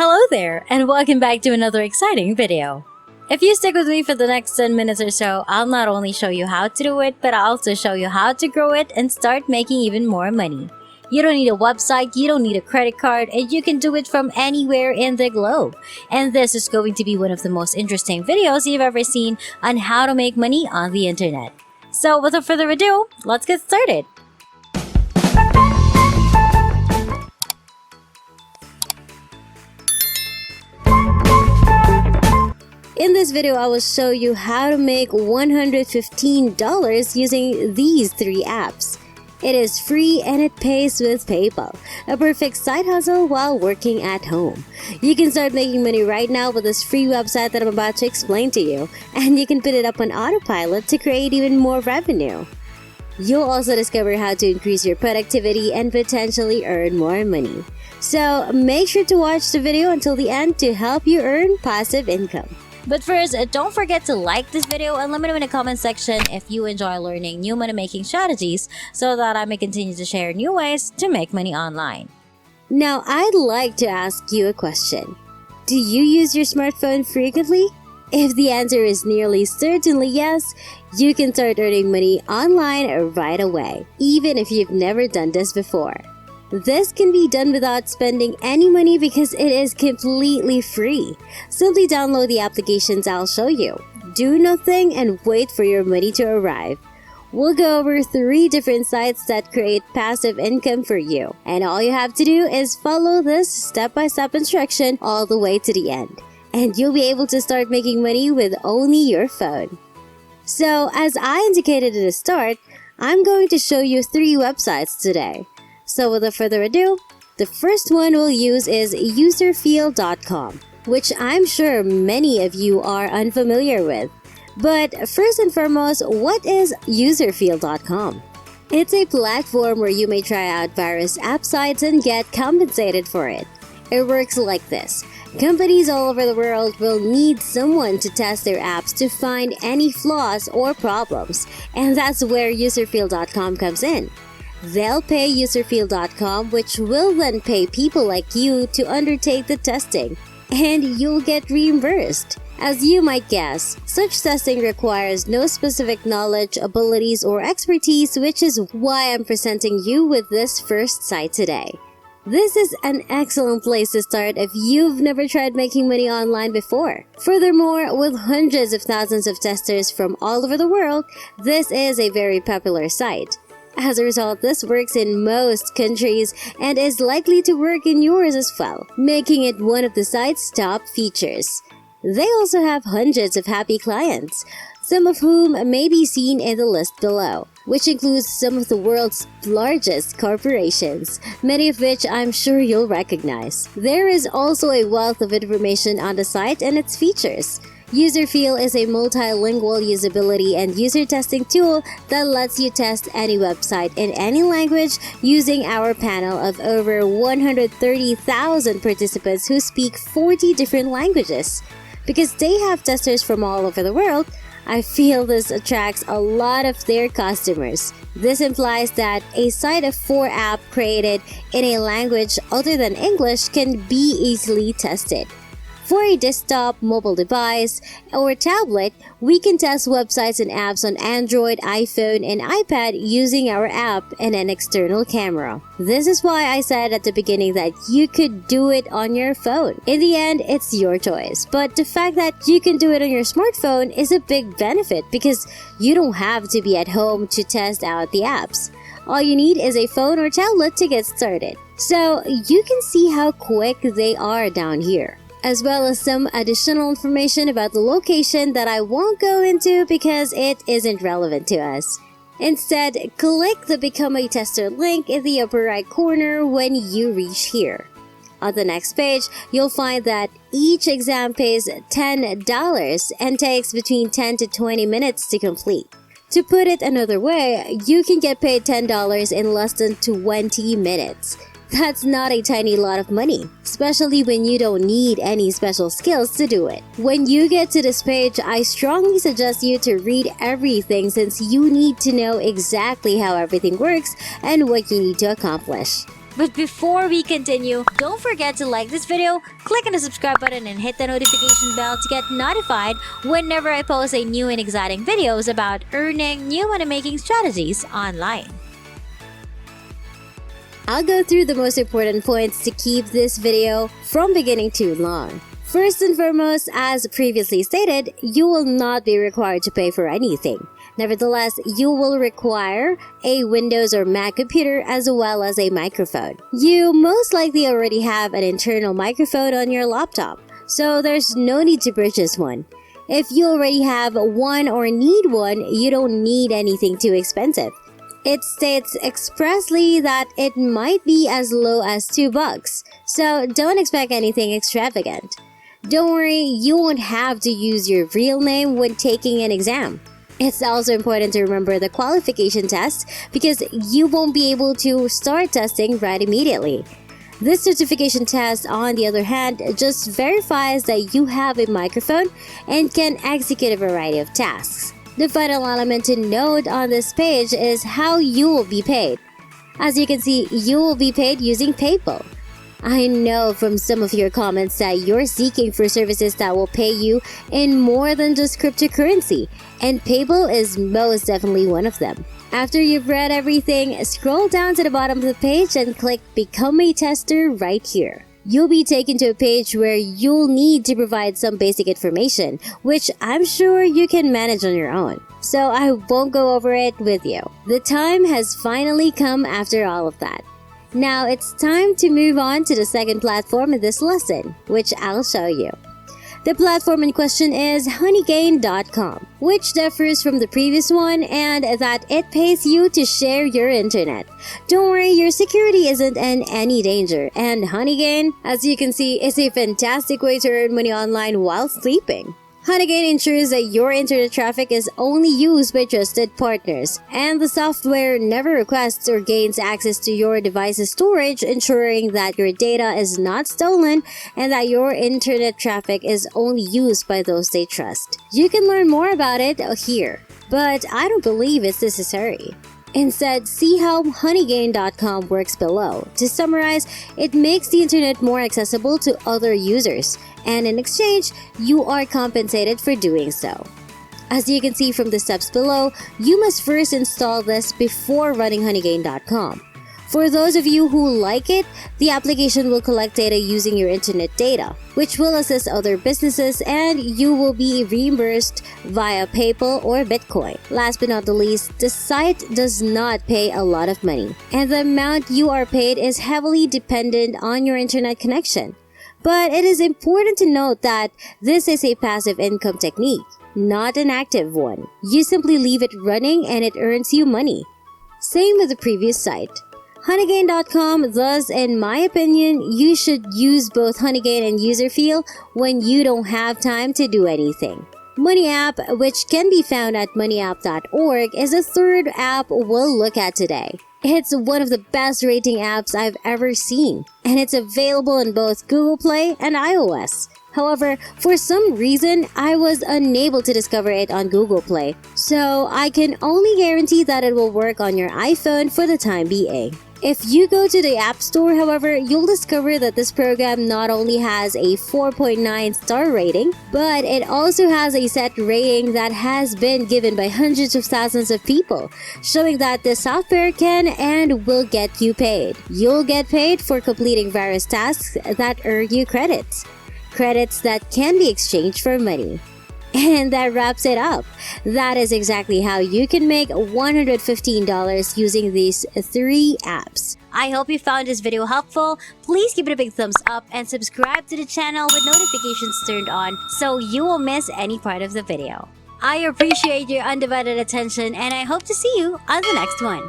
Hello there, and welcome back to another exciting video. If you stick with me for the next 10 minutes or so, I'll not only show you how to do it, but I'll also show you how to grow it and start making even more money. You don't need a website, you don't need a credit card, and you can do it from anywhere in the globe. And this is going to be one of the most interesting videos you've ever seen on how to make money on the internet. So without further ado, let's get started. In this video, I will show you how to make $115 using these three apps. It is free and it pays with PayPal, a perfect side hustle while working at home. You can start making money right now with this free website that I'm about to explain to you, and you can put it up on autopilot to create even more revenue. You'll also discover how to increase your productivity and potentially earn more money. So make sure to watch the video until the end to help you earn passive income. But first, don't forget to like this video and let me know in the comment section if you enjoy learning new money making strategies so that I may continue to share new ways to make money online. Now, I'd like to ask you a question. Do you use your smartphone frequently? If the answer is nearly certainly yes, you can start earning money online right away, even if you've never done this before. This can be done without spending any money because it is completely free. Simply download the applications I'll show you. Do nothing and wait for your money to arrive. We'll go over 3 different sites that create passive income for you. And all you have to do is follow this step-by-step instruction all the way to the end. And you'll be able to start making money with only your phone. So, as I indicated at the start, I'm going to show you 3 websites today. So without further ado, the first one we'll use is userfeel.com, which I'm sure many of you are unfamiliar with. But first and foremost, what is userfeel.com? It's a platform where you may try out various app sites and get compensated for it. It works like this. Companies all over the world will need someone to test their apps to find any flaws or problems, and that's where userfeel.com comes in. They'll pay userfeel.com, which will then pay people like you to undertake the testing, and you'll get reimbursed. As you might guess, such testing requires no specific knowledge, abilities, or expertise, which is why I'm presenting you with this first site today. This is an excellent place to start if you've never tried making money online before. Furthermore, with hundreds of thousands of testers from all over the world, this is a very popular site. As a result, this works in most countries and is likely to work in yours as well, making it one of the site's top features. They also have hundreds of happy clients, some of whom may be seen in the list below, which includes some of the world's largest corporations, many of which I'm sure you'll recognize. There is also a wealth of information on the site and its features. Userfeel is a multilingual usability and user testing tool that lets you test any website in any language using our panel of over 130,000 participants who speak 40 different languages. Because they have testers from all over the world, I feel this attracts a lot of their customers. This implies that a site of 4 apps created in a language other than English can be easily tested. For a desktop, mobile device, or tablet, we can test websites and apps on Android, iPhone, and iPad using our app and an external camera. This is why I said at the beginning that you could do it on your phone. In the end, it's your choice. But the fact that you can do it on your smartphone is a big benefit because you don't have to be at home to test out the apps. All you need is a phone or tablet to get started. So you can see how quick they are down here, as well as some additional information about the location that I won't go into because it isn't relevant to us. Instead, click the Become a Tester link in the upper right corner when you reach here. On the next page, you'll find that each exam pays $10 and takes between 10 to 20 minutes to complete. To put it another way, you can get paid $10 in less than 20 minutes. That's not a tiny lot of money, especially when you don't need any special skills to do it. When you get to this page, I strongly suggest you to read everything since you need to know exactly how everything works and what you need to accomplish. But before we continue, don't forget to like this video, click on the subscribe button and hit the notification bell to get notified whenever I post a new and exciting videos about earning new money-making strategies online. I'll go through the most important points to keep this video from beginning too long. First and foremost, as previously stated, you will not be required to pay for anything. Nevertheless, you will require a Windows or Mac computer as well as a microphone. You most likely already have an internal microphone on your laptop, so there's no need to purchase one. If you already have one or need one, you don't need anything too expensive. It states expressly that it might be as low as $2, so don't expect anything extravagant. Don't worry, you won't have to use your real name when taking an exam. It's also important to remember the qualification test because you won't be able to start testing right immediately. This certification test, on the other hand, just verifies that you have a microphone and can execute a variety of tasks. The final element to note on this page is how you will be paid. As you can see, you will be paid using PayPal. I know from some of your comments that you're seeking for services that will pay you in more than just cryptocurrency, and PayPal is most definitely one of them. After you've read everything, scroll down to the bottom of the page and click Become a Tester right here. You'll be taken to a page where you'll need to provide some basic information, which I'm sure you can manage on your own. So I won't go over it with you. The time has finally come after all of that. Now it's time to move on to the second platform in this lesson, which I'll show you. The platform in question is Honeygain.com, which differs from the previous one and that it pays you to share your internet. Don't worry, your security isn't in any danger, and Honeygain, as you can see, is a fantastic way to earn money online while sleeping. Honeygain ensures that your internet traffic is only used by trusted partners, and the software never requests or gains access to your device's storage, ensuring that your data is not stolen and that your internet traffic is only used by those they trust. You can learn more about it here, but I don't believe it's necessary. Instead, see how Honeygain.com works below. To summarize, it makes the internet more accessible to other users, and in exchange, you are compensated for doing so. As you can see from the steps below, you must first install this before running Honeygain.com. For those of you who like it, the application will collect data using your internet data, which will assist other businesses, and you will be reimbursed via PayPal or Bitcoin. Last but not the least, the site does not pay a lot of money, and the amount you are paid is heavily dependent on your internet connection. But it is important to note that this is a passive income technique, not an active one. You simply leave it running and it earns you money. Same with the previous site. Honeygain.com, thus, in my opinion, you should use both Honeygain and Userfeel when you don't have time to do anything. MoneyApp, which can be found at moneyapp.org, is the third app we'll look at today. It's one of the best rating apps I've ever seen, and it's available in both Google Play and iOS. However, for some reason, I was unable to discover it on Google Play, so I can only guarantee that it will work on your iPhone for the time being. If you go to the App Store, however, you'll discover that this program not only has a 4.9 star rating, but it also has a set rating that has been given by hundreds of thousands of people, showing that the software can and will get you paid. You'll get paid for completing various tasks that earn you credits. Credits that can be exchanged for money. And that wraps it up. That is exactly how you can make $115 using these 3 apps. I hope you found this video helpful. Please give it a big thumbs up and subscribe to the channel with notifications turned on so you won't miss any part of the video. I appreciate your undivided attention and I hope to see you on the next one.